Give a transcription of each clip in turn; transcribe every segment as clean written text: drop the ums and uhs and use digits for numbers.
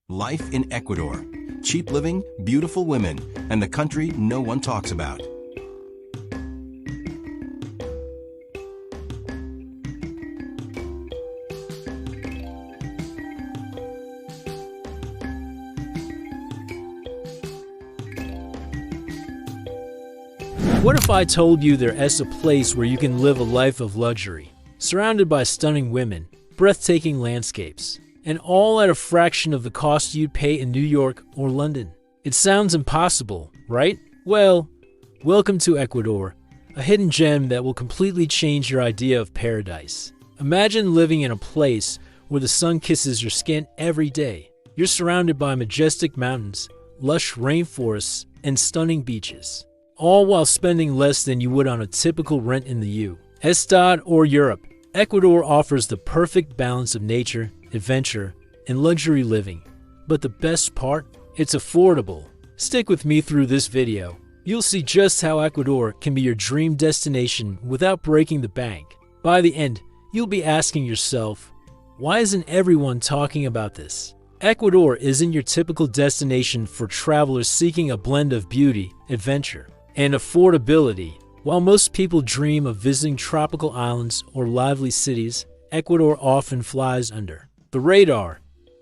Life in Ecuador. Cheap living, beautiful women, and the country no one talks about. What if I told you there is a place where you can live a life of luxury, surrounded by stunning women, breathtaking landscapes, and all at a fraction of the cost you'd pay in New York or London? It sounds impossible, right? Well, welcome to Ecuador, a hidden gem that will completely change your idea of paradise. Imagine living in a place where the sun kisses your skin every day. You're surrounded by majestic mountains, lush rainforests, and stunning beaches, all while spending less than you would on a typical rent in the U.S. or Europe. Ecuador offers the perfect balance of nature, adventure, and luxury living. But the best part? It's affordable. Stick with me through this video. You'll see just how Ecuador can be your dream destination without breaking the bank. By the end, you'll be asking yourself, why isn't everyone talking about this? Ecuador isn't your typical destination for travelers seeking a blend of beauty, adventure, and affordability. While most people dream of visiting tropical islands or lively cities, Ecuador often flies under the radar.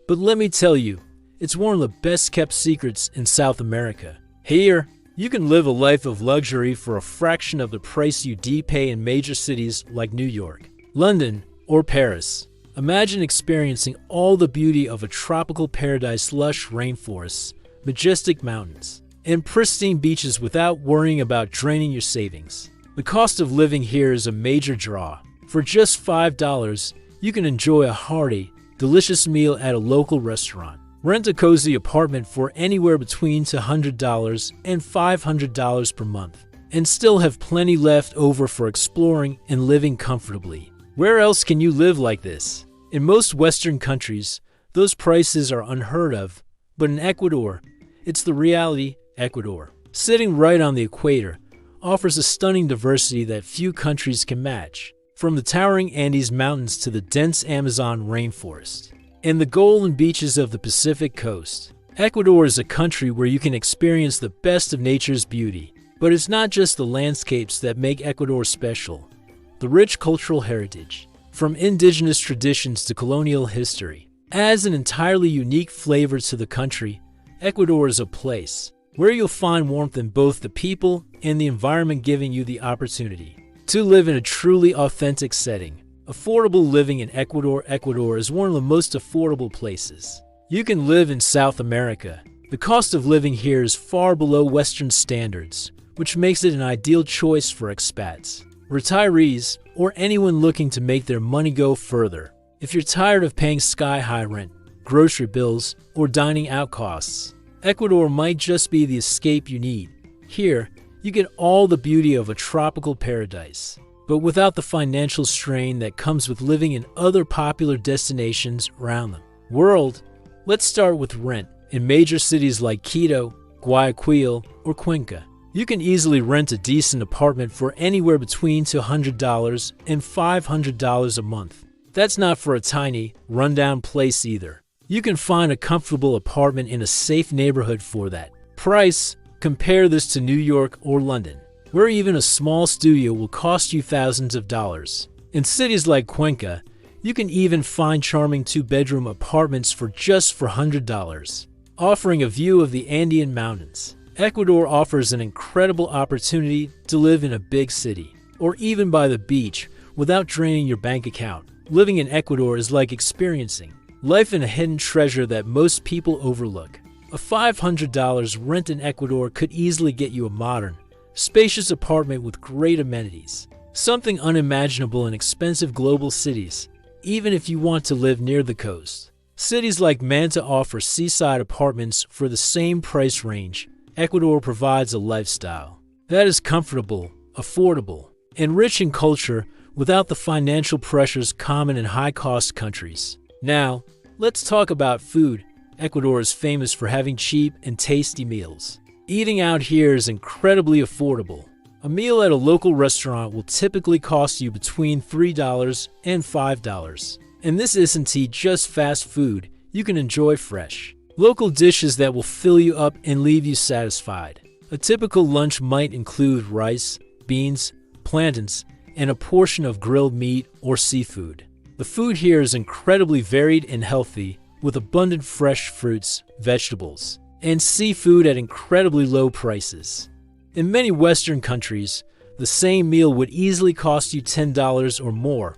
But let me tell you, it's one of the best-kept secrets in South America. Here, you can live a life of luxury for a fraction of the price you pay in major cities like New York, London, or Paris. Imagine experiencing all the beauty of a tropical paradise, lush rainforests, majestic mountains, and pristine beaches without worrying about draining your savings. The cost of living here is a major draw. For just $5, you can enjoy a hearty, delicious meal at a local restaurant. Rent a cozy apartment for anywhere between $100 and $500 per month, and still have plenty left over for exploring and living comfortably. Where else can you live like this? In most Western countries, those prices are unheard of, but in Ecuador, it's the reality. Ecuador, sitting right on the equator, offers a stunning diversity that few countries can match. From the towering Andes Mountains to the dense Amazon rainforest and the golden beaches of the Pacific coast, Ecuador is a country where you can experience the best of nature's beauty. But it's not just the landscapes that make Ecuador special. The rich cultural heritage, from indigenous traditions to colonial history, adds an entirely unique flavor to the country. Ecuador is a place where you'll find warmth in both the people and the environment, giving you the opportunity to live in a truly authentic setting. Affordable living in Ecuador. Ecuador is one of the most affordable places you can live in South America. The cost of living here is far below Western standards, which makes it an ideal choice for expats, retirees, or anyone looking to make their money go further. If you're tired of paying sky-high rent, grocery bills, or dining out costs, Ecuador might just be the escape you need. Here, you get all the beauty of a tropical paradise, but without the financial strain that comes with living in other popular destinations around the world. Let's start with rent. In major cities like Quito, Guayaquil, or Cuenca, you can easily rent a decent apartment for anywhere between $100 and $500 a month. That's not for a tiny, rundown place either. You can find a comfortable apartment in a safe neighborhood for that price. Compare this to New York or London, where even a small studio will cost you thousands of dollars. In cities like Cuenca, you can even find charming two-bedroom apartments for just $100, offering a view of the Andean mountains. Ecuador offers an incredible opportunity to live in a big city, or even by the beach, without draining your bank account. Living in Ecuador is like experiencing life in a hidden treasure that most people overlook. A $500 rent in Ecuador could easily get you a modern, spacious apartment with great amenities, something unimaginable in expensive global cities, even if you want to live near the coast. Cities like Manta offer seaside apartments for the same price range. Ecuador provides a lifestyle that is comfortable, affordable, and rich in culture without the financial pressures common in high-cost countries. Now, let's talk about food. Ecuador is famous for having cheap and tasty meals. Eating out here is incredibly affordable. A meal at a local restaurant will typically cost you between $3 and $5. And this isn't just fast food you can enjoy fresh. Local dishes that will fill you up and leave you satisfied. A typical lunch might include rice, beans, plantains, and a portion of grilled meat or seafood. The food here is incredibly varied and healthy, with abundant fresh fruits, vegetables, and seafood at incredibly low prices. In many Western countries, the same meal would easily cost you $10 or more,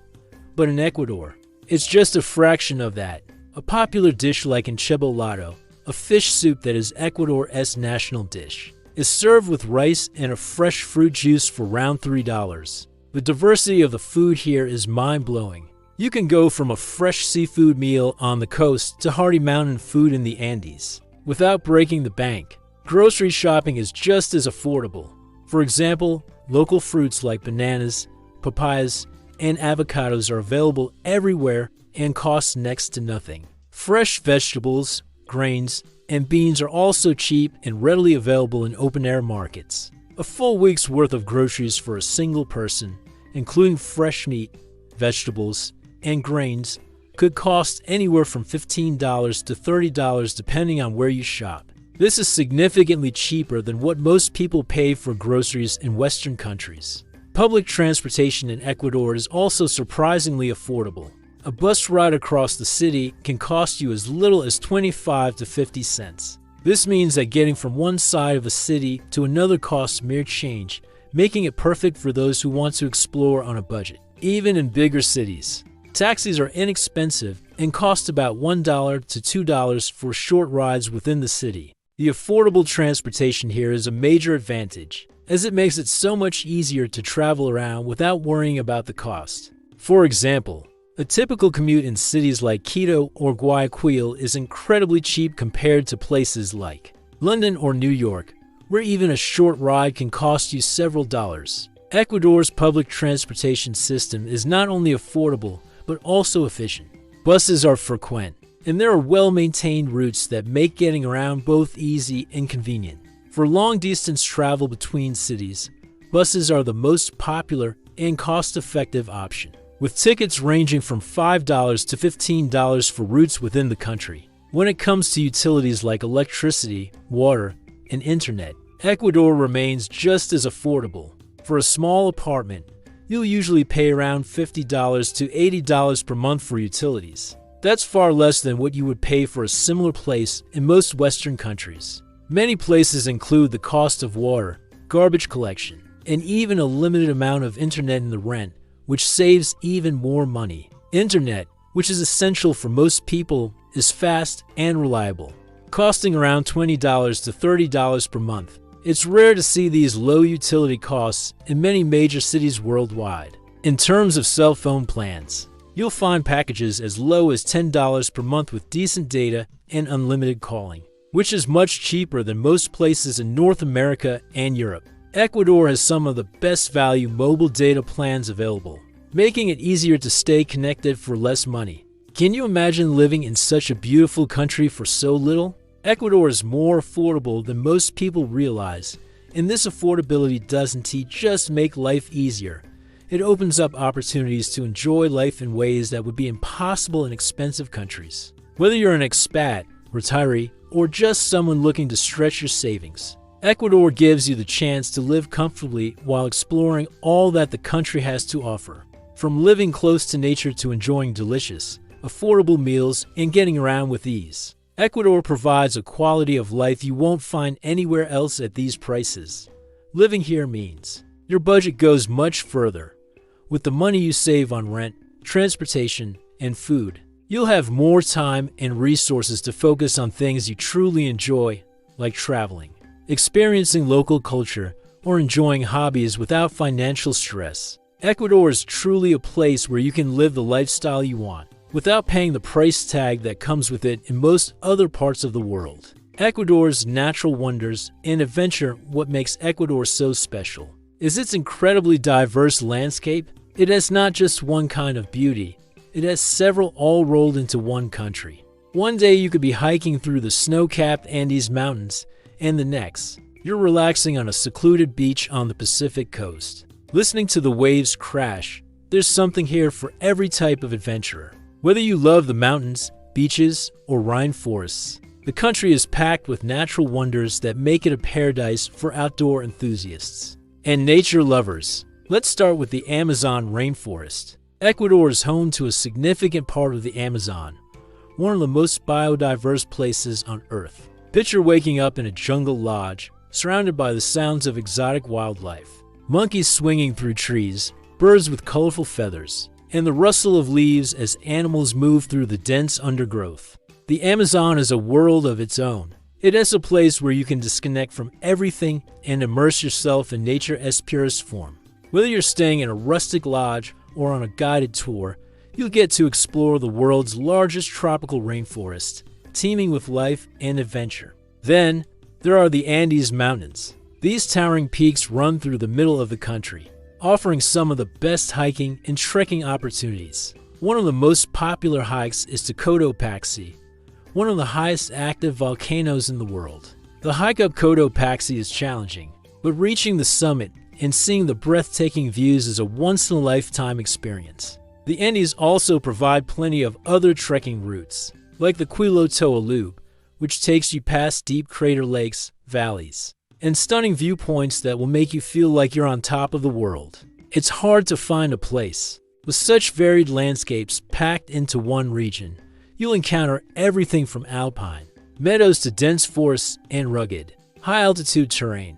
but in Ecuador, it's just a fraction of that. A popular dish like encebollado, a fish soup that is Ecuador's national dish, is served with rice and a fresh fruit juice for around $3. The diversity of the food here is mind-blowing. You can go from a fresh seafood meal on the coast to hearty mountain food in the Andes without breaking the bank. Grocery shopping is just as affordable. For example, local fruits like bananas, papayas, and avocados are available everywhere and cost next to nothing. Fresh vegetables, grains, and beans are also cheap and readily available in open-air markets. A full week's worth of groceries for a single person, including fresh meat, vegetables, and grains, could cost anywhere from $15 to $30 depending on where you shop. This is significantly cheaper than what most people pay for groceries in Western countries. Public transportation in Ecuador is also surprisingly affordable. A bus ride across the city can cost you as little as 25 to 50 cents. This means that getting from one side of a city to another costs mere change, making it perfect for those who want to explore on a budget. Even in bigger cities, taxis are inexpensive and cost about $1 to $2 for short rides within the city. The affordable transportation here is a major advantage, as it makes it so much easier to travel around without worrying about the cost. For example, a typical commute in cities like Quito or Guayaquil is incredibly cheap compared to places like London or New York, where even a short ride can cost you several dollars. Ecuador's public transportation system is not only affordable, but also efficient. Buses are frequent, and there are well-maintained routes that make getting around both easy and convenient. For long-distance travel between cities, buses are the most popular and cost-effective option, with tickets ranging from $5 to $15 for routes within the country. When it comes to utilities like electricity, water, and internet, Ecuador remains just as affordable. For a small apartment, you'll usually pay around $50 to $80 per month for utilities. That's far less than what you would pay for a similar place in most Western countries. Many places include the cost of water, garbage collection, and even a limited amount of internet in the rent, which saves even more money. Internet, which is essential for most people, is fast and reliable, costing around $20 to $30 per month. It's rare to see these low utility costs in many major cities worldwide. In terms of cell phone plans, you'll find packages as low as $10 per month with decent data and unlimited calling, which is much cheaper than most places in North America and Europe. Ecuador has some of the best value mobile data plans available, making it easier to stay connected for less money. Can you imagine living in such a beautiful country for so little? Ecuador is more affordable than most people realize, and this affordability doesn't just make life easier. It opens up opportunities to enjoy life in ways that would be impossible in expensive countries. Whether you're an expat, retiree, or just someone looking to stretch your savings, Ecuador gives you the chance to live comfortably while exploring all that the country has to offer. From living close to nature to enjoying delicious, affordable meals and getting around with ease, Ecuador provides a quality of life you won't find anywhere else at these prices. Living here means your budget goes much further. With the money you save on rent, transportation, and food, you'll have more time and resources to focus on things you truly enjoy, like traveling, experiencing local culture, or enjoying hobbies without financial stress. Ecuador is truly a place where you can live the lifestyle you want, without paying the price tag that comes with it in most other parts of the world. Ecuador's natural wonders and adventure. What makes Ecuador so special is its incredibly diverse landscape. It has not just one kind of beauty, it has several all rolled into one country. One day you could be hiking through the snow-capped Andes Mountains, and the next, you're relaxing on a secluded beach on the Pacific coast. Listening to the waves crash, there's something here for every type of adventurer. Whether you love the mountains, beaches, or rainforests, The country is packed with natural wonders that make it a paradise for outdoor enthusiasts and nature lovers. Let's start with the Amazon rainforest. Ecuador is home to a significant part of the Amazon, one of the most biodiverse places on Earth. Picture waking up in a jungle lodge, surrounded by the sounds of exotic wildlife. Monkeys swinging through trees, birds with colorful feathers, and the rustle of leaves as animals move through the dense undergrowth. The Amazon is a world of its own. It is a place where you can disconnect from everything and immerse yourself in nature's purest form. Whether you're staying in a rustic lodge or on a guided tour, you'll get to explore the world's largest tropical rainforest, teeming with life and adventure. Then, there are the Andes Mountains. These towering peaks run through the middle of the country, offering some of the best hiking and trekking opportunities. One of the most popular hikes is to Cotopaxi, one of the highest active volcanoes in the world. The hike up Cotopaxi is challenging, but reaching the summit and seeing the breathtaking views is a once-in-a-lifetime experience. The Andes also provide plenty of other trekking routes, like the Quito Loop, which takes you past deep crater lakes, valleys, and stunning viewpoints that will make you feel like you're on top of the world. It's hard to find a place. With such varied landscapes packed into one region, you'll encounter everything from alpine meadows to dense forests and rugged, high-altitude terrain.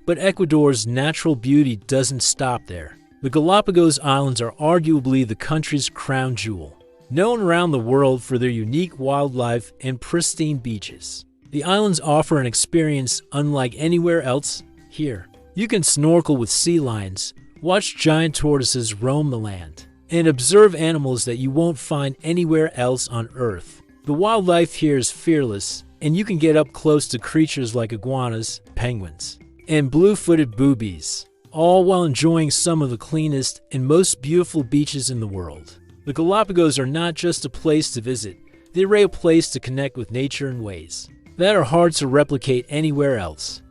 But Ecuador's natural beauty doesn't stop there. The Galapagos Islands are arguably the country's crown jewel, known around the world for their unique wildlife and pristine beaches. The islands offer an experience unlike anywhere else here. You can snorkel with sea lions, watch giant tortoises roam the land, and observe animals that you won't find anywhere else on Earth. The wildlife here is fearless, and you can get up close to creatures like iguanas, penguins, and blue-footed boobies, all while enjoying some of the cleanest and most beautiful beaches in the world. The Galapagos are not just a place to visit, they're a place to connect with nature in ways that are hard to replicate anywhere else.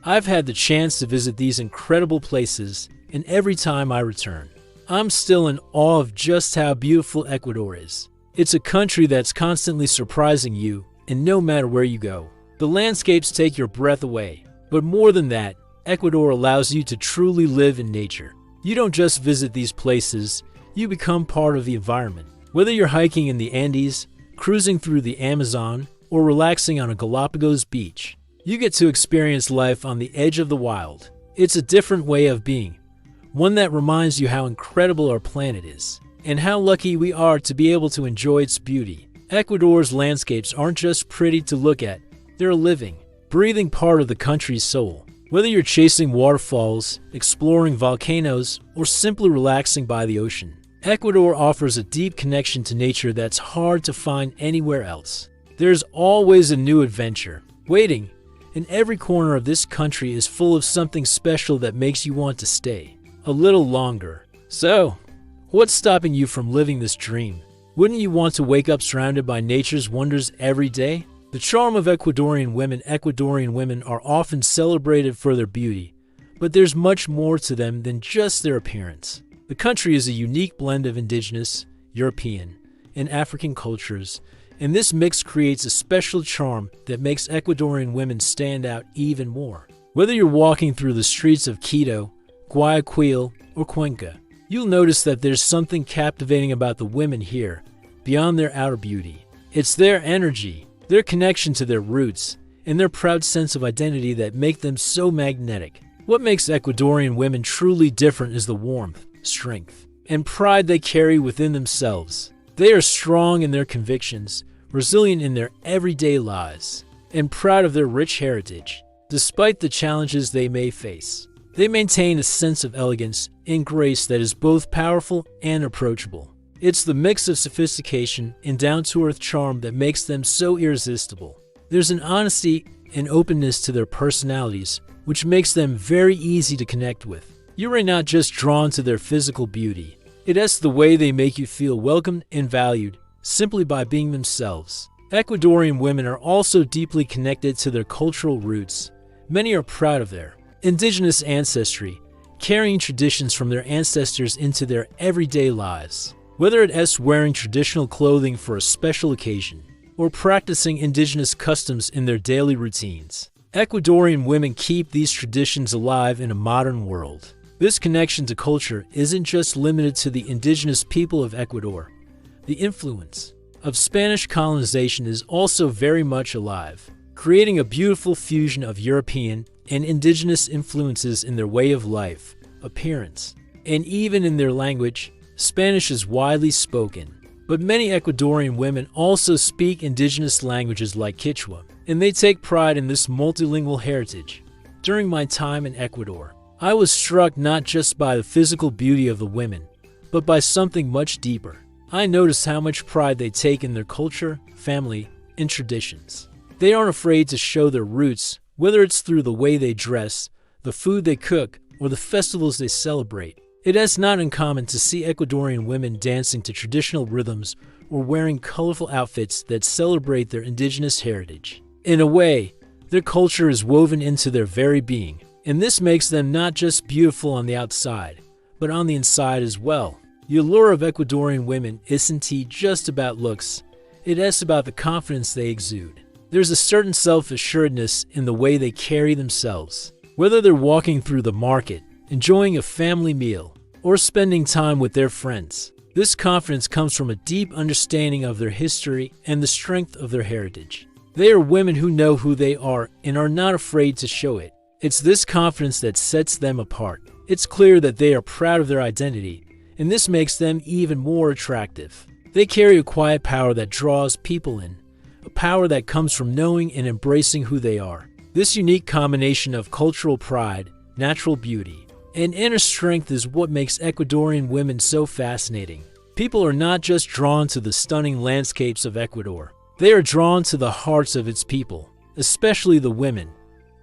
I've had the chance to visit these incredible places, and every time I return, I'm still in awe of just how beautiful Ecuador is. It's a country that's constantly surprising you, and no matter where you go, the landscapes take your breath away. But more than that, Ecuador allows you to truly live in nature. You don't just visit these places, you become part of the environment. Whether you're hiking in the Andes, cruising through the Amazon, or relaxing on a Galapagos beach, you get to experience life on the edge of the wild. It's a different way of being, one that reminds you how incredible our planet is, and how lucky we are to be able to enjoy its beauty. Ecuador's landscapes aren't just pretty to look at, they're a living, breathing part of the country's soul. Whether you're chasing waterfalls, exploring volcanoes, or simply relaxing by the ocean, Ecuador offers a deep connection to nature that's hard to find anywhere else. There's always a new adventure waiting, and every corner of this country is full of something special that makes you want to stay a little longer. So, what's stopping you from living this dream? Wouldn't you want to wake up surrounded by nature's wonders every day? The charm of Ecuadorian women are often celebrated for their beauty, but there's much more to them than just their appearance. The country is a unique blend of Indigenous, European, and African cultures, and this mix creates a special charm that makes Ecuadorian women stand out even more. Whether you're walking through the streets of Quito, Guayaquil, or Cuenca, you'll notice that there's something captivating about the women here, beyond their outer beauty. It's their energy, their connection to their roots, and their proud sense of identity that make them so magnetic. What makes Ecuadorian women truly different is the warmth, strength, and pride they carry within themselves. They are strong in their convictions, resilient in their everyday lives, and proud of their rich heritage. Despite the challenges they may face, they maintain a sense of elegance and grace that is both powerful and approachable. It's the mix of sophistication and down-to-earth charm that makes them so irresistible. There's an honesty and openness to their personalities, which makes them very easy to connect with. You're not just drawn to their physical beauty. It's the way they make you feel welcomed and valued simply by being themselves. Ecuadorian women are also deeply connected to their cultural roots. Many are proud of their indigenous ancestry, carrying traditions from their ancestors into their everyday lives. Whether it's wearing traditional clothing for a special occasion, or practicing indigenous customs in their daily routines. Ecuadorian women keep these traditions alive in a modern world. This connection to culture isn't just limited to the indigenous people of Ecuador. The influence of Spanish colonization is also very much alive, creating a beautiful fusion of European and indigenous influences in their way of life, appearance, and even in their language. Spanish is widely spoken, but many Ecuadorian women also speak indigenous languages like Quechua, and they take pride in this multilingual heritage. During my time in Ecuador, I was struck not just by the physical beauty of the women, but by something much deeper. I noticed how much pride they take in their culture, family, and traditions. They aren't afraid to show their roots, whether it's through the way they dress, the food they cook, or the festivals they celebrate. It is not uncommon to see Ecuadorian women dancing to traditional rhythms or wearing colorful outfits that celebrate their indigenous heritage. In a way, their culture is woven into their very being, and this makes them not just beautiful on the outside, but on the inside as well. The allure of Ecuadorian women isn't just about looks, it is about the confidence they exude. There's a certain self-assuredness in the way they carry themselves. Whether they're walking through the market, enjoying a family meal, or spending time with their friends, this confidence comes from a deep understanding of their history and the strength of their heritage. They are women who know who they are and are not afraid to show it. It's this confidence that sets them apart. It's clear that they are proud of their identity, and this makes them even more attractive. They carry a quiet power that draws people in, a power that comes from knowing and embracing who they are. This unique combination of cultural pride, natural beauty, and inner strength is what makes Ecuadorian women so fascinating. People are not just drawn to the stunning landscapes of Ecuador. They are drawn to the hearts of its people, especially the women.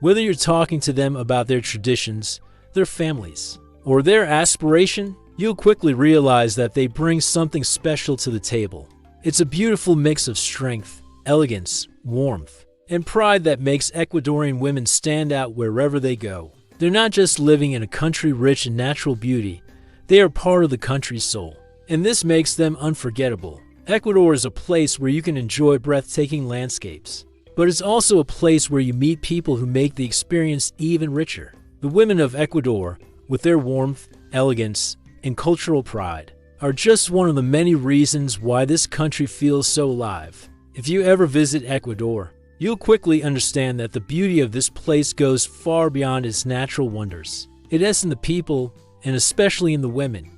Whether you're talking to them about their traditions, their families, or their aspiration, you'll quickly realize that they bring something special to the table. It's a beautiful mix of strength, elegance, warmth, and pride that makes Ecuadorian women stand out wherever they go. They're not just living in a country rich in natural beauty, they are part of the country's soul, and this makes them unforgettable. Ecuador is a place where you can enjoy breathtaking landscapes, but it's also a place where you meet people who make the experience even richer. The women of Ecuador, with their warmth, elegance, and cultural pride, are just one of the many reasons why this country feels so alive. If you ever visit Ecuador, you'll quickly understand that the beauty of this place goes far beyond its natural wonders. It is in the people, and especially in the women,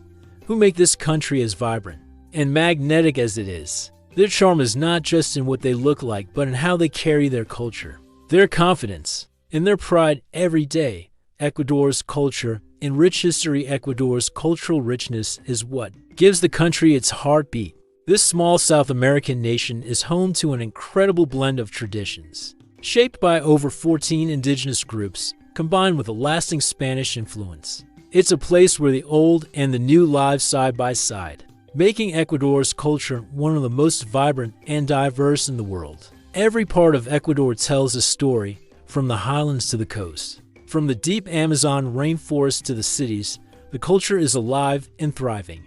who make this country as vibrant and magnetic as it is. Their charm is not just in what they look like, but in how they carry their culture, their confidence, and their pride every day. Ecuador's culture and rich history. Ecuador's cultural richness is what gives the country its heartbeat. This small South American nation is home to an incredible blend of traditions, shaped by over 14 indigenous groups, combined with a lasting Spanish influence. It's a place where the old and the new live side by side, making Ecuador's culture one of the most vibrant and diverse in the world. Every part of Ecuador tells a story, from the highlands to the coast. From the deep Amazon rainforest to the cities, the culture is alive and thriving.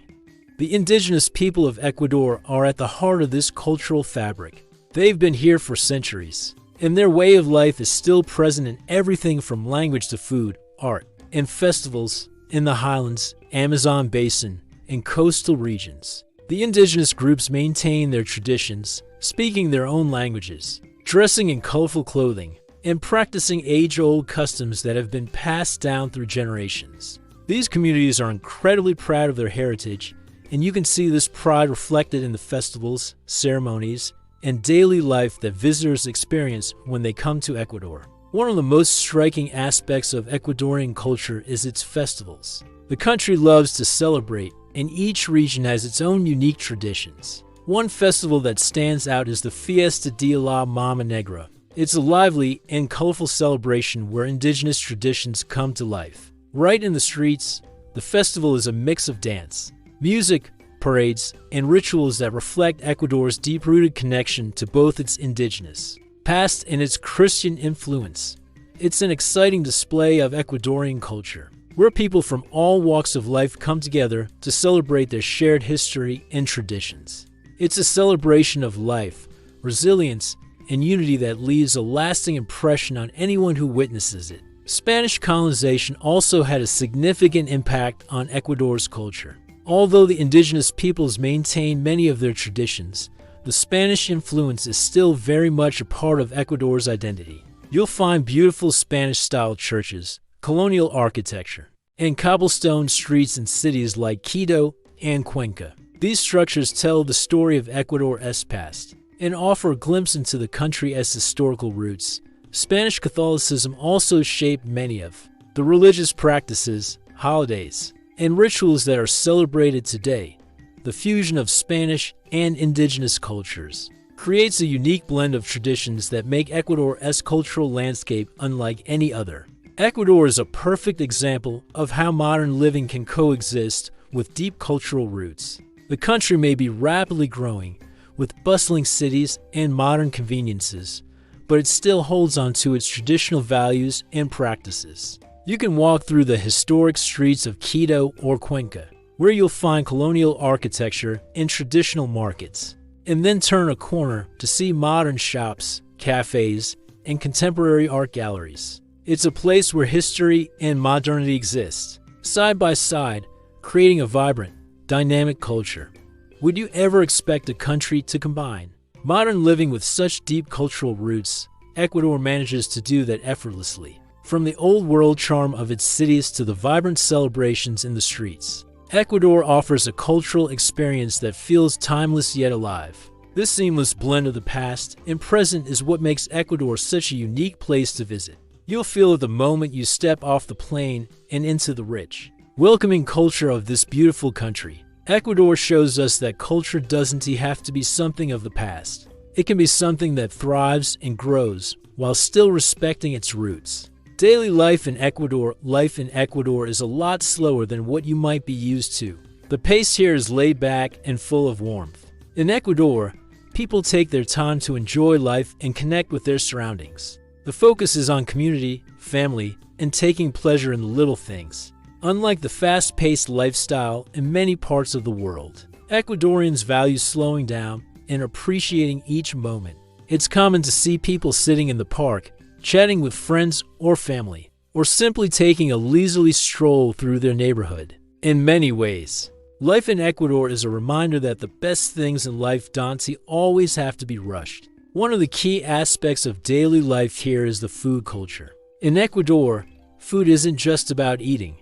The indigenous people of Ecuador are at the heart of this cultural fabric. They've been here for centuries, and their way of life is still present in everything from language to food, art, and festivals in the highlands, Amazon basin, and coastal regions. The indigenous groups maintain their traditions, speaking their own languages, dressing in colorful clothing, and practicing age-old customs that have been passed down through generations. These communities are incredibly proud of their heritage, and you can see this pride reflected in the festivals, ceremonies, and daily life that visitors experience when they come to Ecuador. One of the most striking aspects of Ecuadorian culture is its festivals. The country loves to celebrate, and each region has its own unique traditions. One festival that stands out is the Fiesta de la Mama Negra. It's a lively and colorful celebration where indigenous traditions come to life. Right in the streets, the festival is a mix of dance, music, parades, and rituals that reflect Ecuador's deep-rooted connection to both its indigenous past and its Christian influence. It's an exciting display of Ecuadorian culture, where people from all walks of life come together to celebrate their shared history and traditions. It's a celebration of life, resilience, and unity that leaves a lasting impression on anyone who witnesses it. Spanish colonization also had a significant impact on Ecuador's culture. Although the indigenous peoples maintain many of their traditions, the Spanish influence is still very much a part of Ecuador's identity. You'll find beautiful Spanish-style churches, colonial architecture, and cobblestone streets in cities like Quito and Cuenca. These structures tell the story of Ecuador's past and offer a glimpse into the country's historical roots. Spanish Catholicism also shaped many of the religious practices, holidays, and rituals that are celebrated today. The fusion of Spanish and indigenous cultures creates a unique blend of traditions that make Ecuador's cultural landscape unlike any other. Ecuador is a perfect example of how modern living can coexist with deep cultural roots. The country may be rapidly growing, with bustling cities and modern conveniences, but it still holds on to its traditional values and practices. You can walk through the historic streets of Quito or Cuenca, where you'll find colonial architecture and traditional markets, and then turn a corner to see modern shops, cafes, and contemporary art galleries. It's a place where history and modernity exist, side by side, creating a vibrant, dynamic culture. Would you ever expect a country to combine modern living with such deep cultural roots? Ecuador manages to do that effortlessly. From the old-world charm of its cities to the vibrant celebrations in the streets, Ecuador offers a cultural experience that feels timeless yet alive. This seamless blend of the past and present is what makes Ecuador such a unique place to visit. You'll feel it the moment you step off the plane and into the rich, welcoming culture of this beautiful country. Ecuador shows us that culture doesn't have to be something of the past. It can be something that thrives and grows while still respecting its roots. Daily life in Ecuador is a lot slower than what you might be used to. The pace here is laid back and full of warmth. In Ecuador, people take their time to enjoy life and connect with their surroundings. The focus is on community, family, and taking pleasure in the little things. Unlike the fast-paced lifestyle in many parts of the world, Ecuadorians value slowing down and appreciating each moment. It's common to see people sitting in the park, chatting with friends or family, or simply taking a leisurely stroll through their neighborhood. In many ways, life in Ecuador is a reminder that the best things in life don't always have to be rushed. One of the key aspects of daily life here is the food culture. In Ecuador, food isn't just about eating,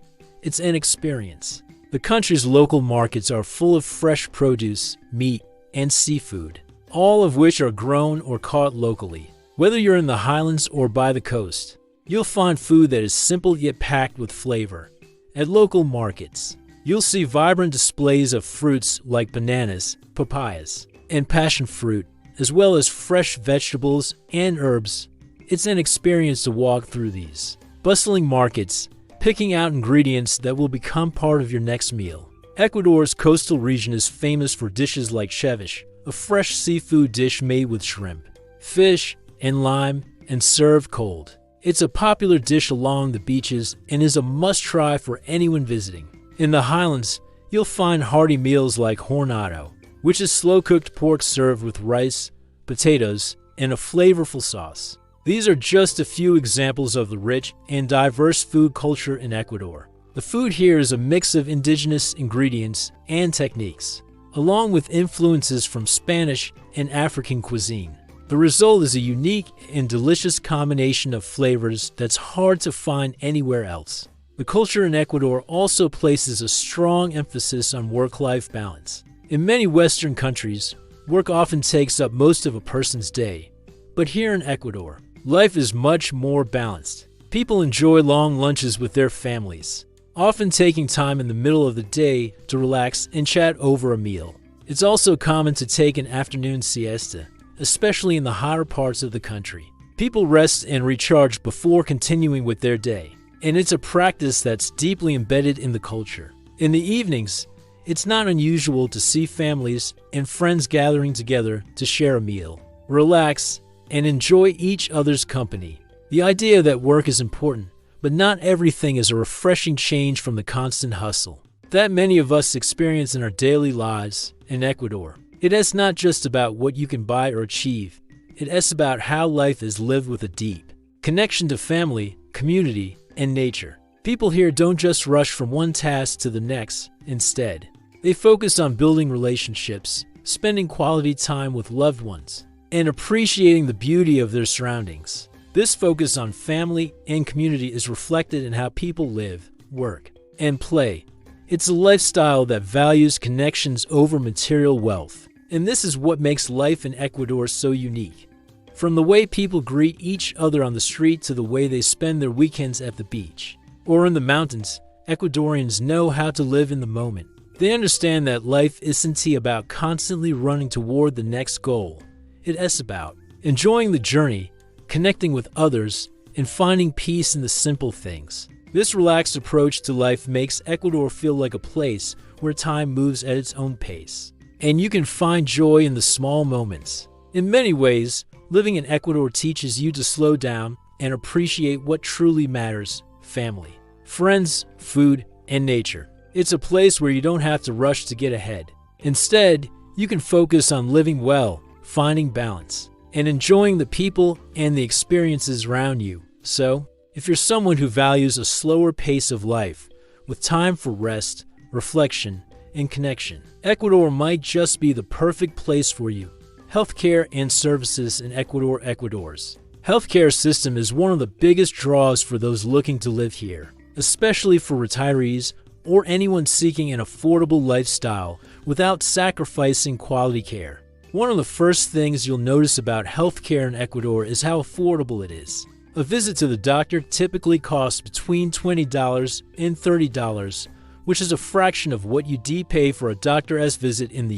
it's an experience. The country's local markets are full of fresh produce, meat, and seafood, all of which are grown or caught locally. Whether you're in the highlands or by the coast, you'll find food that is simple yet packed with flavor. At local markets, you'll see vibrant displays of fruits like bananas, papayas, and passion fruit, as well as fresh vegetables and herbs. It's an experience to walk through these bustling markets, picking out ingredients that will become part of your next meal. Ecuador's coastal region is famous for dishes like ceviche, a fresh seafood dish made with shrimp, fish, and lime, and served cold. It's a popular dish along the beaches and is a must-try for anyone visiting. In the highlands, you'll find hearty meals like hornado, which is slow-cooked pork served with rice, potatoes, and a flavorful sauce. These are just a few examples of the rich and diverse food culture in Ecuador. The food here is a mix of indigenous ingredients and techniques, along with influences from Spanish and African cuisine. The result is a unique and delicious combination of flavors that's hard to find anywhere else. The culture in Ecuador also places a strong emphasis on work-life balance. In many Western countries, work often takes up most of a person's day. But here in Ecuador, life is much more balanced. People enjoy long lunches with their families, often taking time in the middle of the day to relax and chat over a meal. It's also common to take an afternoon siesta, especially in the hotter parts of the country. People rest and recharge before continuing with their day, and it's a practice that's deeply embedded in the culture. In the evenings, it's not unusual to see families and friends gathering together to share a meal, relax, and enjoy each other's company. The idea that work is important, but not everything, is a refreshing change from the constant hustle that many of us experience in our daily lives in Ecuador. It is not just about what you can buy or achieve. It is about how life is lived with a deep connection to family, community, and nature. People here don't just rush from one task to the next. Instead, they focus on building relationships, spending quality time with loved ones, and appreciating the beauty of their surroundings. This focus on family and community is reflected in how people live, work, and play. It's a lifestyle that values connections over material wealth, and this is what makes life in Ecuador so unique. From the way people greet each other on the street to the way they spend their weekends at the beach or in the mountains, Ecuadorians know how to live in the moment. They understand that life isn't about constantly running toward the next goal. It is about enjoying the journey, connecting with others, and finding peace in the simple things. This relaxed approach to life makes Ecuador feel like a place where time moves at its own pace, and you can find joy in the small moments. In many ways, living in Ecuador teaches you to slow down and appreciate what truly matters: family, friends, food, and nature. It's a place where you don't have to rush to get ahead. Instead, you can focus on living well, finding balance, and enjoying the people and the experiences around you. So, if you're someone who values a slower pace of life, with time for rest, reflection, and connection, Ecuador might just be the perfect place for you. Healthcare and services in Ecuador's healthcare system is one of the biggest draws for those looking to live here, especially for retirees or anyone seeking an affordable lifestyle without sacrificing quality care. One of the first things you'll notice about healthcare in Ecuador is how affordable it is. A visit to the doctor typically costs between $20 and $30, which is a fraction of what you'd pay for a doctor's visit in the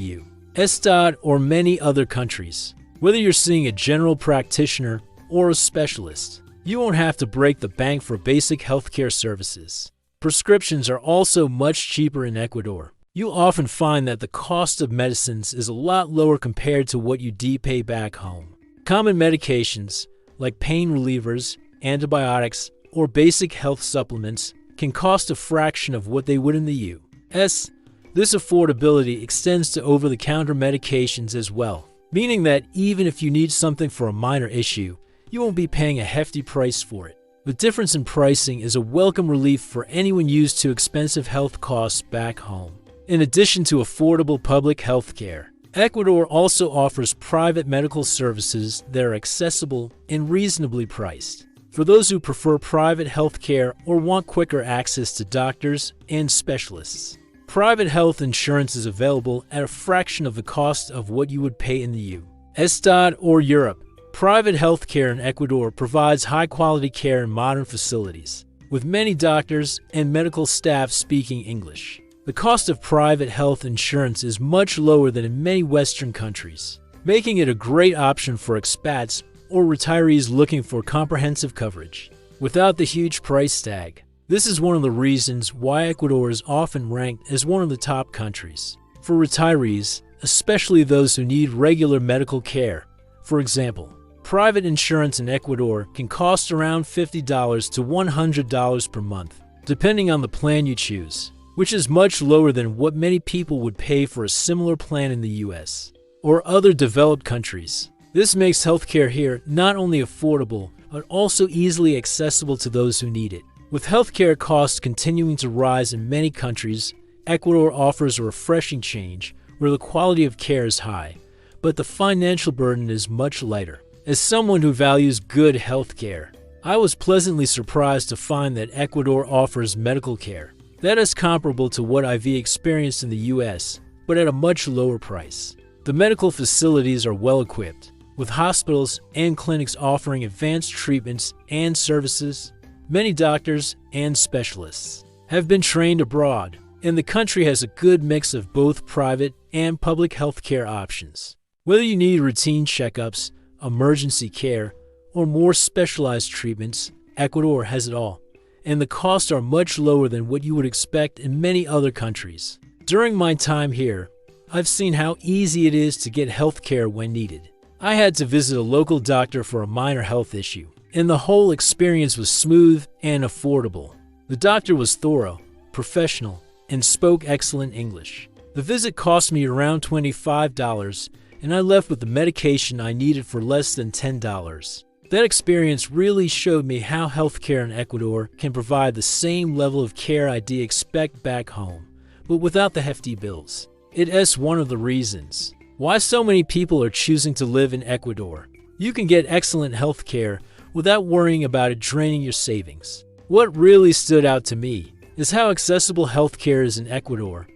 U.S. or many other countries. Whether you're seeing a general practitioner or a specialist, you won't have to break the bank for basic healthcare services. Prescriptions are also much cheaper in Ecuador. You'll often find that the cost of medicines is a lot lower compared to what you'd pay back home. Common medications, like pain relievers, antibiotics, or basic health supplements, can cost a fraction of what they would in the U.S. This affordability extends to over-the-counter medications as well, meaning that even if you need something for a minor issue, you won't be paying a hefty price for it. The difference in pricing is a welcome relief for anyone used to expensive health costs back home. In addition to affordable public health care, Ecuador also offers private medical services that are accessible and reasonably priced. For those who prefer private health care or want quicker access to doctors and specialists, private health insurance is available at a fraction of the cost of what you would pay in the U.S. or Europe. Private health care in Ecuador provides high-quality care in modern facilities, with many doctors and medical staff speaking English. The cost of private health insurance is much lower than in many Western countries, making it a great option for expats or retirees looking for comprehensive coverage without the huge price tag. This is one of the reasons why Ecuador is often ranked as one of the top countries for retirees, especially those who need regular medical care. For example, private insurance in Ecuador can cost around $50 to $100 per month, depending on the plan you choose, which is much lower than what many people would pay for a similar plan in the U.S. or other developed countries. This makes healthcare here not only affordable, but also easily accessible to those who need it. With healthcare costs continuing to rise in many countries, Ecuador offers a refreshing change where the quality of care is high, but the financial burden is much lighter. As someone who values good healthcare, I was pleasantly surprised to find that Ecuador offers medical care that is comparable to what I've experienced in the U.S., but at a much lower price. The medical facilities are well equipped, with hospitals and clinics offering advanced treatments and services. Many doctors and specialists have been trained abroad, and the country has a good mix of both private and public healthcare options. Whether you need routine checkups, emergency care, or more specialized treatments, Ecuador has it all, and the costs are much lower than what you would expect in many other countries. During my time here, I've seen how easy it is to get health care when needed. I had to visit a local doctor for a minor health issue, and the whole experience was smooth and affordable. The doctor was thorough, professional, and spoke excellent English. The visit cost me around $25, and I left with the medication I needed for less than $10. That experience really showed me how healthcare in Ecuador can provide the same level of care I'd expect back home, but without the hefty bills. It's one of the reasons why so many people are choosing to live in Ecuador. You can get excellent healthcare without worrying about it draining your savings. What really stood out to me is how accessible healthcare is in Ecuador.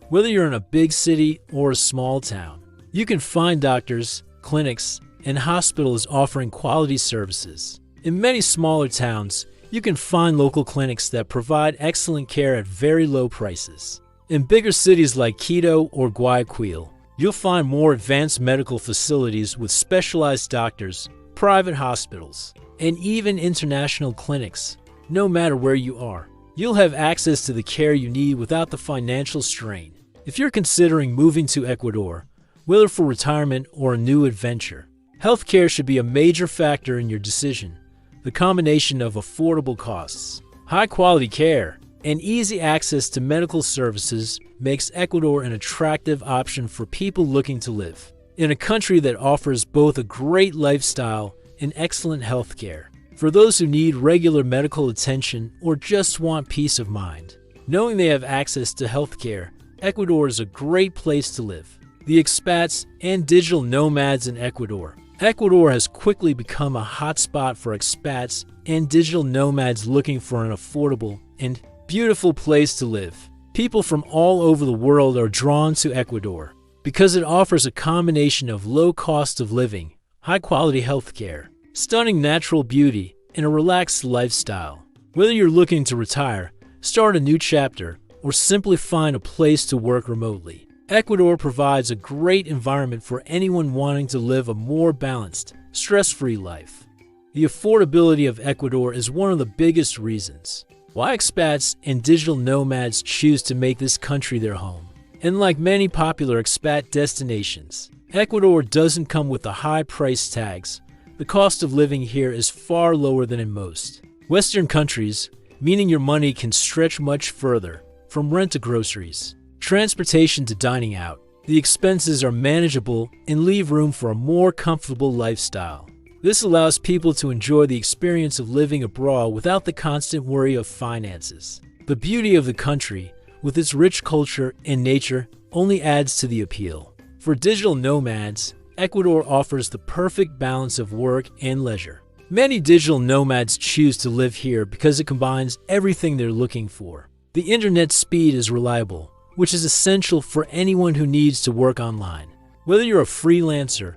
Whether you're in a big city or a small town, you can find doctors, clinics, and hospitals offering quality services. In many smaller towns, you can find local clinics that provide excellent care at very low prices. In bigger cities like Quito or Guayaquil, you'll find more advanced medical facilities with specialized doctors, private hospitals, and even international clinics. No matter where you are, you'll have access to the care you need without the financial strain. If you're considering moving to Ecuador, whether for retirement or a new adventure, healthcare should be a major factor in your decision. The combination of affordable costs, high-quality care, and easy access to medical services makes Ecuador an attractive option for people looking to live in a country that offers both a great lifestyle and excellent healthcare. For those who need regular medical attention or just want peace of mind, knowing they have access to healthcare, Ecuador is a great place to live. The expats and digital nomads in Ecuador. Ecuador has quickly become a hotspot for expats and digital nomads looking for an affordable and beautiful place to live. People from all over the world are drawn to Ecuador because it offers a combination of low cost of living, high-quality healthcare, stunning natural beauty, and a relaxed lifestyle. Whether you're looking to retire, start a new chapter, or simply find a place to work remotely, Ecuador provides a great environment for anyone wanting to live a more balanced, stress-free life. The affordability of Ecuador is one of the biggest reasons why expats and digital nomads choose to make this country their home. And like many popular expat destinations, Ecuador doesn't come with the high price tags. The cost of living here is far lower than in most Western countries, meaning your money can stretch much further, from rent to groceries, transportation to dining out. The expenses are manageable and leave room for a more comfortable lifestyle. This allows people to enjoy the experience of living abroad without the constant worry of finances. The beauty of the country, with its rich culture and nature, only adds to the appeal. For digital nomads, Ecuador offers the perfect balance of work and leisure. Many digital nomads choose to live here because it combines everything they're looking for. The internet speed is reliable, which is essential for anyone who needs to work online. Whether you're a freelancer,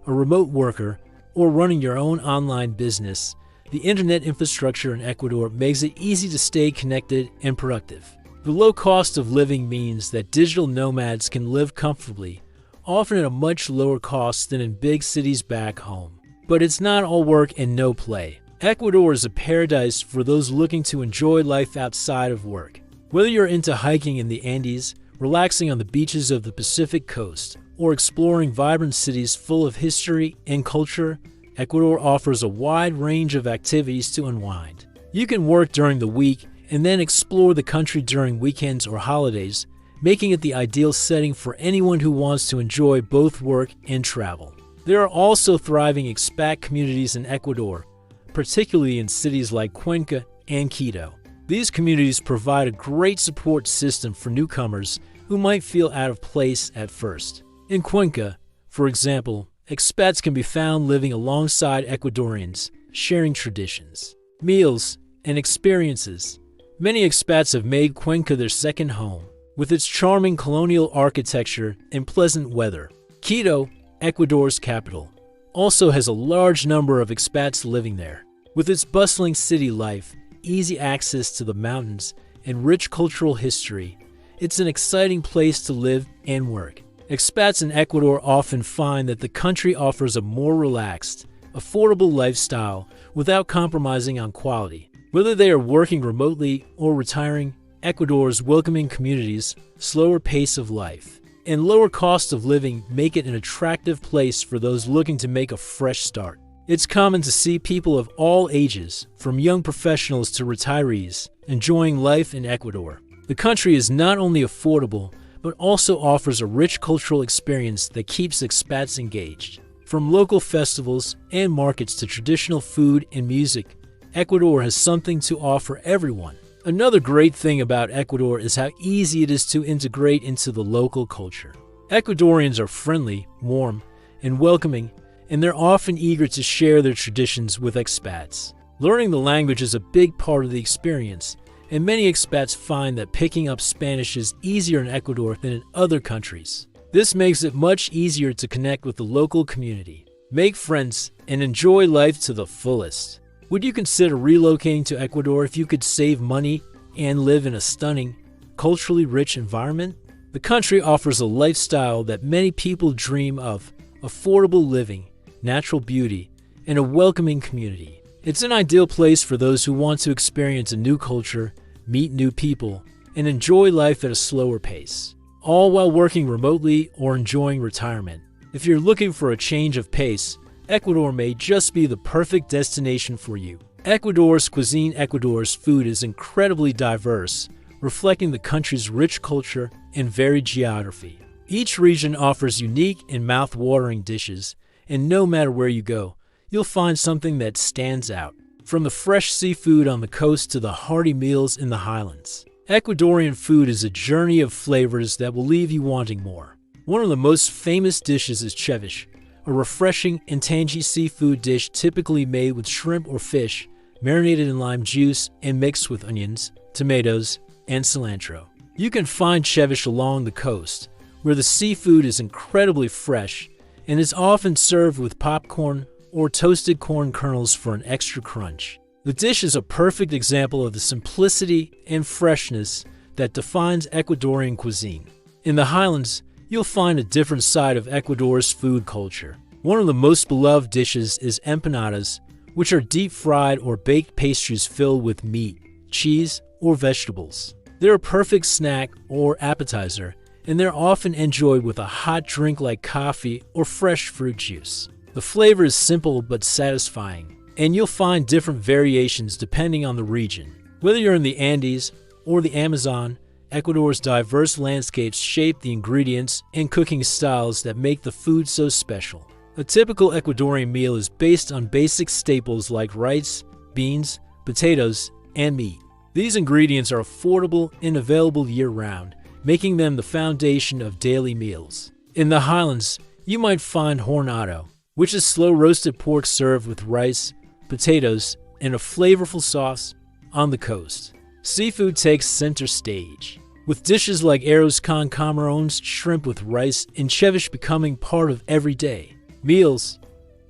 a remote worker, or running your own online business, the internet infrastructure in Ecuador makes it easy to stay connected and productive. The low cost of living means that digital nomads can live comfortably, often at a much lower cost than in big cities back home. But it's not all work and no play. Ecuador is a paradise for those looking to enjoy life outside of work. Whether you're into hiking in the Andes, relaxing on the beaches of the Pacific coast, or exploring vibrant cities full of history and culture, Ecuador offers a wide range of activities to unwind. You can work during the week and then explore the country during weekends or holidays, making it the ideal setting for anyone who wants to enjoy both work and travel. There are also thriving expat communities in Ecuador, particularly in cities like Cuenca and Quito. These communities provide a great support system for newcomers who might feel out of place at first. In Cuenca, for example, expats can be found living alongside Ecuadorians, sharing traditions, meals, and experiences. Many expats have made Cuenca their second home, with its charming colonial architecture and pleasant weather. Quito, Ecuador's capital, also has a large number of expats living there. With its bustling city life, easy access to the mountains, and rich cultural history, it's an exciting place to live and work. Expats in Ecuador often find that the country offers a more relaxed, affordable lifestyle without compromising on quality. Whether they are working remotely or retiring, Ecuador's welcoming communities, slower pace of life, and lower cost of living make it an attractive place for those looking to make a fresh start. It's common to see people of all ages, from young professionals to retirees, enjoying life in Ecuador. The country is not only affordable, but also offers a rich cultural experience that keeps expats engaged. From local festivals and markets to traditional food and music, Ecuador has something to offer everyone. Another great thing about Ecuador is how easy it is to integrate into the local culture. Ecuadorians are friendly, warm, and welcoming, and they're often eager to share their traditions with expats. Learning the language is a big part of the experience, and many expats find that picking up Spanish is easier in Ecuador than in other countries. This makes it much easier to connect with the local community, make friends, and enjoy life to the fullest. Would you consider relocating to Ecuador if you could save money and live in a stunning, culturally rich environment? The country offers a lifestyle that many people dream of: affordable living, natural beauty, and a welcoming community. It's an ideal place for those who want to experience a new culture, meet new people, and enjoy life at a slower pace, all while working remotely or enjoying retirement. If you're looking for a change of pace, Ecuador may just be the perfect destination for you. Ecuador's Cuisine. Ecuador's food is incredibly diverse, reflecting the country's rich culture and varied geography. Each region offers unique and mouth-watering dishes, and no matter where you go, you'll find something that stands out. From the fresh seafood on the coast to the hearty meals in the highlands, Ecuadorian food is a journey of flavors that will leave you wanting more. One of the most famous dishes is ceviche, a refreshing and tangy seafood dish typically made with shrimp or fish, marinated in lime juice and mixed with onions, tomatoes, and cilantro. You can find ceviche along the coast, where the seafood is incredibly fresh and is often served with popcorn or toasted corn kernels for an extra crunch. The dish is a perfect example of the simplicity and freshness that defines Ecuadorian cuisine. In the highlands, you'll find a different side of Ecuador's food culture. One of the most beloved dishes is empanadas, which are deep-fried or baked pastries filled with meat, cheese, or vegetables. They're a perfect snack or appetizer, and they're often enjoyed with a hot drink like coffee or fresh fruit juice. The flavor is simple but satisfying, and you'll find different variations depending on the region. Whether you're in the Andes or the Amazon, Ecuador's diverse landscapes shape the ingredients and cooking styles that make the food so special. A typical Ecuadorian meal is based on basic staples like rice, beans, potatoes, and meat. These ingredients are affordable and available year-round, making them the foundation of daily meals. In the highlands, you might find hornado, which is slow-roasted pork served with rice, potatoes, and a flavorful sauce. On the coast, seafood takes center stage, with dishes like arroz con camarones, shrimp with rice, and ceviche becoming part of everyday meals.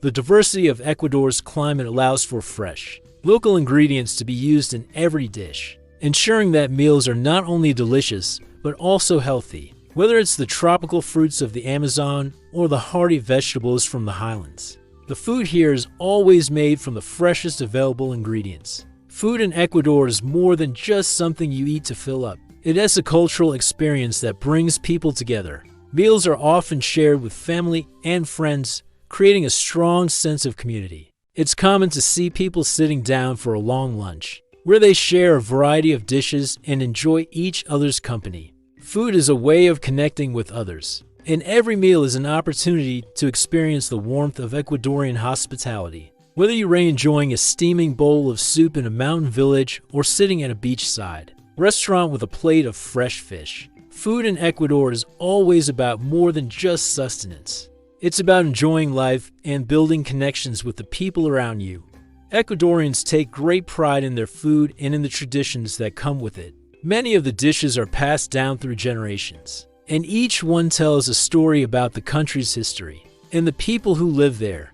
The diversity of Ecuador's climate allows for fresh, local ingredients to be used in every dish, ensuring that meals are not only delicious, but also healthy. Whether it's the tropical fruits of the Amazon or the hearty vegetables from the highlands, the food here is always made from the freshest available ingredients. Food in Ecuador is more than just something you eat to fill up. It is a cultural experience that brings people together. Meals are often shared with family and friends, creating a strong sense of community. It's common to see people sitting down for a long lunch, where they share a variety of dishes and enjoy each other's company. Food is a way of connecting with others, and every meal is an opportunity to experience the warmth of Ecuadorian hospitality. Whether you're enjoying a steaming bowl of soup in a mountain village or sitting at a beachside restaurant with a plate of fresh fish, food in Ecuador is always about more than just sustenance. It's about enjoying life and building connections with the people around you. Ecuadorians take great pride in their food and in the traditions that come with it. Many of the dishes are passed down through generations, and each one tells a story about the country's history and the people who live there.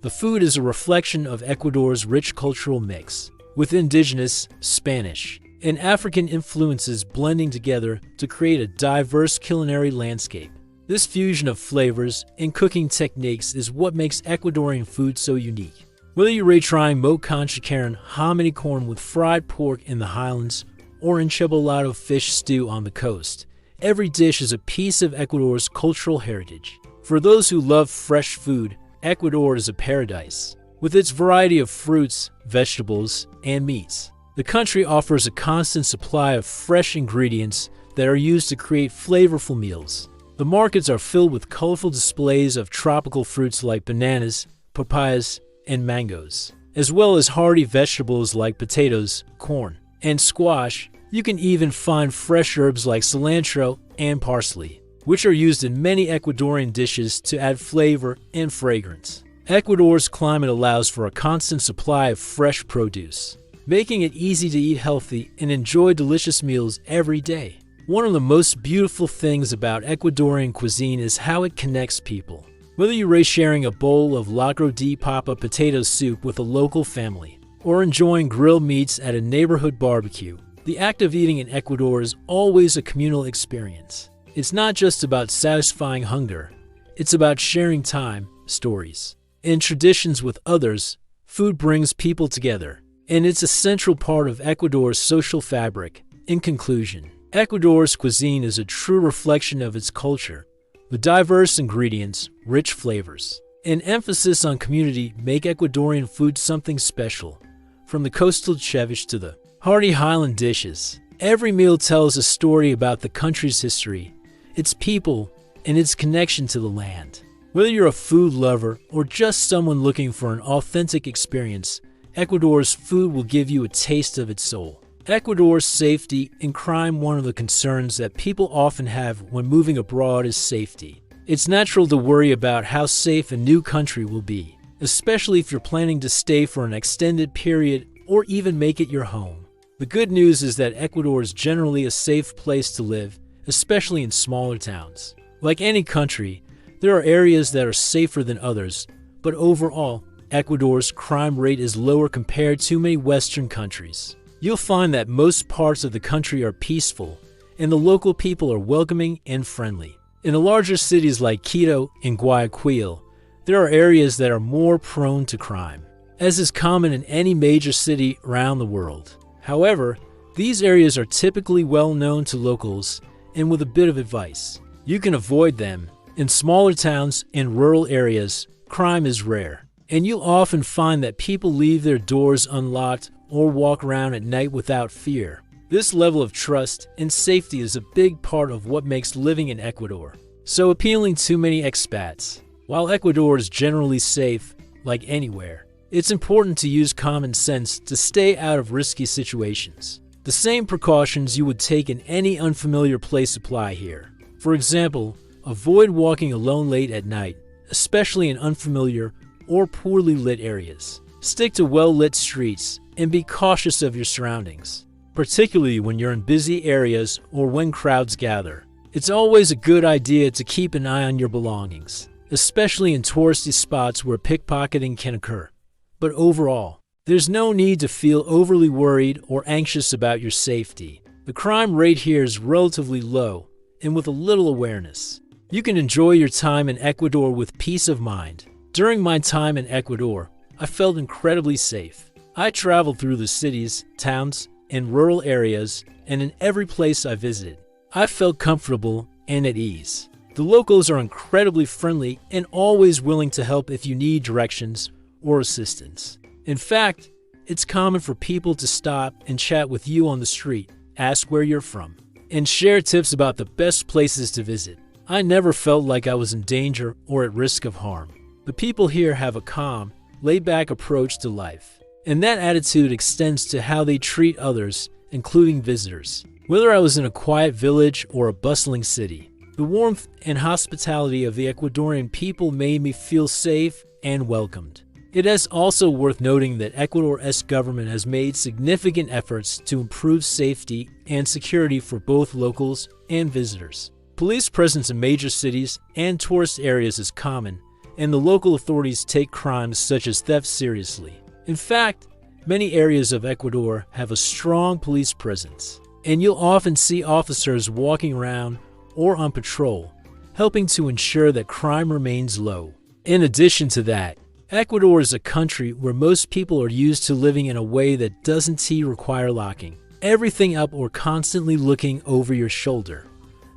The food is a reflection of Ecuador's rich cultural mix, with Indigenous, Spanish, and African influences blending together to create a diverse culinary landscape. This fusion of flavors and cooking techniques is what makes Ecuadorian food so unique. Whether you're trying mote con chicharon, hominy corn with fried pork in the highlands, or encebollado fish stew on the coast, every dish is a piece of Ecuador's cultural heritage. For those who love fresh food, Ecuador is a paradise. With its variety of fruits, vegetables, and meats, the country offers a constant supply of fresh ingredients that are used to create flavorful meals. The markets are filled with colorful displays of tropical fruits like bananas, papayas, and mangoes, as well as hardy vegetables like potatoes, corn, and squash. You can even find fresh herbs like cilantro and parsley, which are used in many Ecuadorian dishes to add flavor and fragrance. Ecuador's climate allows for a constant supply of fresh produce, making it easy to eat healthy and enjoy delicious meals every day. One of the most beautiful things about Ecuadorian cuisine is how it connects people. Whether you're sharing a bowl of lacro de papa potato soup with a local family, or enjoying grilled meats at a neighborhood barbecue, the act of eating in Ecuador is always a communal experience. It's not just about satisfying hunger, it's about sharing time, stories, and traditions with others. Food brings people together, and it's a central part of Ecuador's social fabric. In conclusion, Ecuador's cuisine is a true reflection of its culture. The diverse ingredients, rich flavors, and emphasis on community make Ecuadorian food something special. From the coastal ceviche to the hearty highland dishes, every meal tells a story about the country's history, its people, and its connection to the land. Whether you're a food lover or just someone looking for an authentic experience, Ecuador's food will give you a taste of its soul. Ecuador's safety and crime. One of the concerns that people often have when moving abroad is safety. It's natural to worry about how safe a new country will be, especially if you're planning to stay for an extended period or even make it your home. The good news is that Ecuador is generally a safe place to live, especially in smaller towns. Like any country, there are areas that are safer than others, but overall, Ecuador's crime rate is lower compared to many Western countries. You'll find that most parts of the country are peaceful, and the local people are welcoming and friendly. In the larger cities like Quito and Guayaquil, there are areas that are more prone to crime, as is common in any major city around the world. However, these areas are typically well known to locals, and with a bit of advice, you can avoid them. In smaller towns and rural areas, crime is rare, and you'll often find that people leave their doors unlocked or walk around at night without fear. This level of trust and safety is a big part of what makes living in Ecuador so appealing to many expats. While Ecuador is generally safe, like anywhere, it's important to use common sense to stay out of risky situations. The same precautions you would take in any unfamiliar place apply here. For example, avoid walking alone late at night, especially in unfamiliar or poorly lit areas. Stick to well-lit streets and be cautious of your surroundings, particularly when you're in busy areas or when crowds gather. It's always a good idea to keep an eye on your belongings, especially in touristy spots where pickpocketing can occur. But overall, there's no need to feel overly worried or anxious about your safety. The crime rate here is relatively low, and with a little awareness, you can enjoy your time in Ecuador with peace of mind. During my time in Ecuador, I felt incredibly safe. I traveled through the cities, towns, and rural areas, and in every place I visited, I felt comfortable and at ease. The locals are incredibly friendly and always willing to help if you need directions or assistance. In fact, it's common for people to stop and chat with you on the street, ask where you're from, and share tips about the best places to visit. I never felt like I was in danger or at risk of harm. The people here have a calm, laid-back approach to life, and that attitude extends to how they treat others, including visitors. Whether I was in a quiet village or a bustling city, the warmth and hospitality of the Ecuadorian people made me feel safe and welcomed. It is also worth noting that Ecuador's government has made significant efforts to improve safety and security for both locals and visitors. Police presence in major cities and tourist areas is common, and the local authorities take crimes such as theft seriously. In fact, many areas of Ecuador have a strong police presence, and you'll often see officers walking around or on patrol, helping to ensure that crime remains low. In addition to that, Ecuador is a country where most people are used to living in a way that doesn't require locking everything up or constantly looking over your shoulder.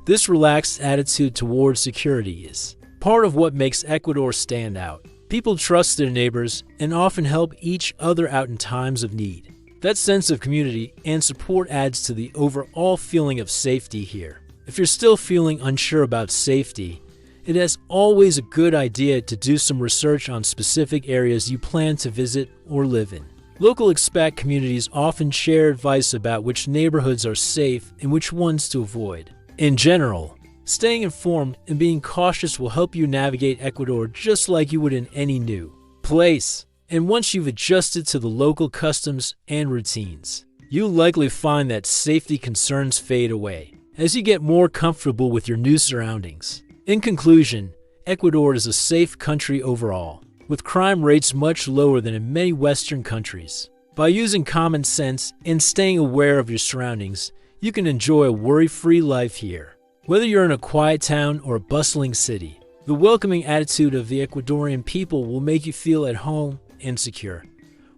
This relaxed attitude towards security is part of what makes Ecuador stand out. People trust their neighbors and often help each other out in times of need. That sense of community and support adds to the overall feeling of safety here. If you're still feeling unsure about safety, it is always a good idea to do some research on specific areas you plan to visit or live in. Local expat communities often share advice about which neighborhoods are safe and which ones to avoid. In general, staying informed and being cautious will help you navigate Ecuador just like you would in any new place. And once you've adjusted to the local customs and routines, you'll likely find that safety concerns fade away as you get more comfortable with your new surroundings. In conclusion, Ecuador is a safe country overall, with crime rates much lower than in many Western countries. By using common sense and staying aware of your surroundings, you can enjoy a worry-free life here. Whether you're in a quiet town or a bustling city, the welcoming attitude of the Ecuadorian people will make you feel at home and secure.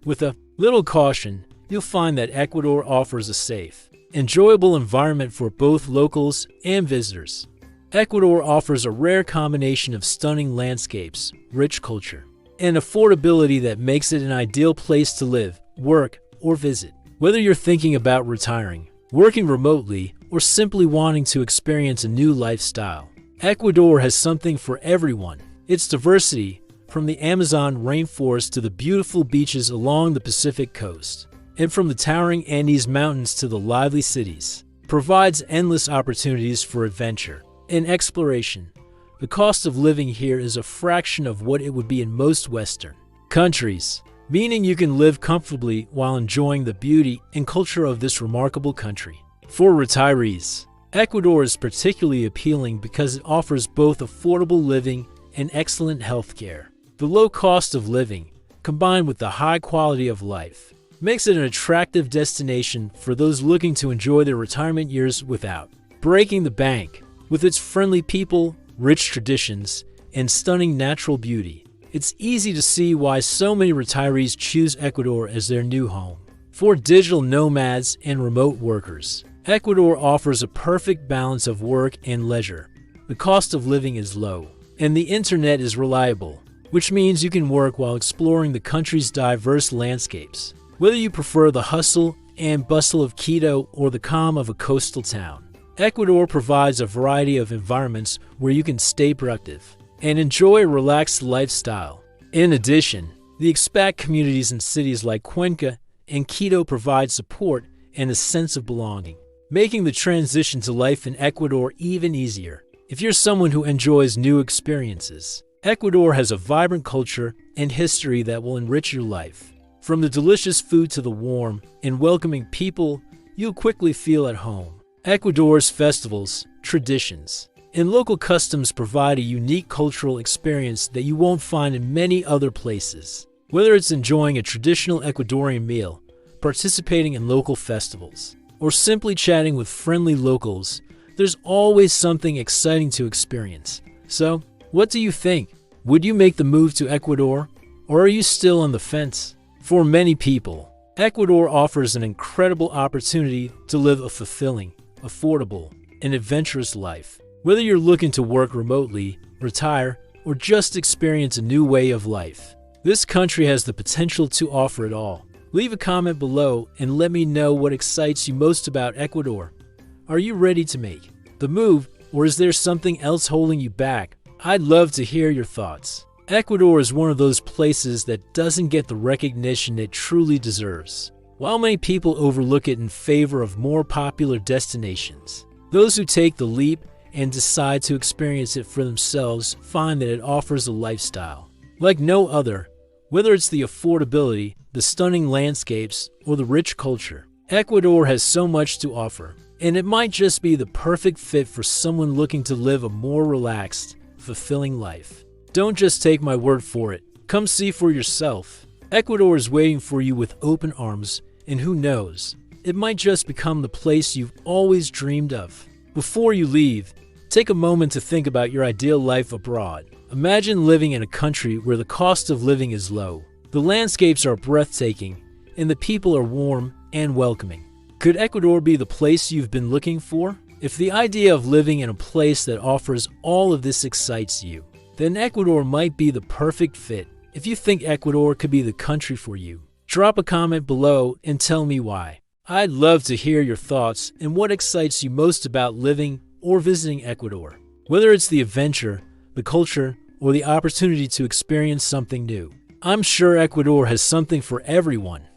With a little caution, you'll find that Ecuador offers a safe, enjoyable environment for both locals and visitors. Ecuador offers a rare combination of stunning landscapes, rich culture, and affordability that makes it an ideal place to live, work, or visit. Whether you're thinking about retiring, working remotely, or simply wanting to experience a new lifestyle, Ecuador has something for everyone. Its diversity, from the Amazon rainforest to the beautiful beaches along the Pacific coast, and from the towering Andes Mountains to the lively cities, provides endless opportunities for adventure and exploration. The cost of living here is a fraction of what it would be in most Western countries, meaning you can live comfortably while enjoying the beauty and culture of this remarkable country. For retirees, Ecuador is particularly appealing because it offers both affordable living and excellent health care. The low cost of living, combined with the high quality of life, makes it an attractive destination for those looking to enjoy their retirement years without breaking the bank. With its friendly people, rich traditions, and stunning natural beauty, it's easy to see why so many retirees choose Ecuador as their new home. For digital nomads and remote workers, Ecuador offers a perfect balance of work and leisure. The cost of living is low, and the internet is reliable, which means you can work while exploring the country's diverse landscapes. Whether you prefer the hustle and bustle of Quito or the calm of a coastal town, Ecuador provides a variety of environments where you can stay productive and enjoy a relaxed lifestyle. In addition, the expat communities in cities like Cuenca and Quito provide support and a sense of belonging, making the transition to life in Ecuador even easier. If you're someone who enjoys new experiences, Ecuador has a vibrant culture and history that will enrich your life. From the delicious food to the warm and welcoming people, you'll quickly feel at home. Ecuador's festivals, traditions, and local customs provide a unique cultural experience that you won't find in many other places. Whether it's enjoying a traditional Ecuadorian meal, participating in local festivals, or simply chatting with friendly locals, there's always something exciting to experience. So, what do you think? Would you make the move to Ecuador, or are you still on the fence? For many people, Ecuador offers an incredible opportunity to live a fulfilling, affordable, and adventurous life. Whether you're looking to work remotely, retire, or just experience a new way of life, this country has the potential to offer it all. Leave a comment below and let me know what excites you most about Ecuador. Are you ready to make the move, or is there something else holding you back? I'd love to hear your thoughts. Ecuador is one of those places that doesn't get the recognition it truly deserves. While many people overlook it in favor of more popular destinations, those who take the leap and decide to experience it for themselves find that it offers a lifestyle like no other. Whether it's the affordability, the stunning landscapes, or the rich culture, Ecuador has so much to offer, and it might just be the perfect fit for someone looking to live a more relaxed, fulfilling life. Don't just take my word for it. Come see for yourself. Ecuador is waiting for you with open arms, and who knows, it might just become the place you've always dreamed of. Before you leave, take a moment to think about your ideal life abroad. Imagine living in a country where the cost of living is low, the landscapes are breathtaking, and the people are warm and welcoming. Could Ecuador be the place you've been looking for? If the idea of living in a place that offers all of this excites you, then Ecuador might be the perfect fit. If you think Ecuador could be the country for you, Drop a comment below and tell me why. I'd love to hear your thoughts and what excites you most about living or visiting Ecuador. Whether it's the adventure, the culture, or the opportunity to experience something new. I'm sure Ecuador has something for everyone.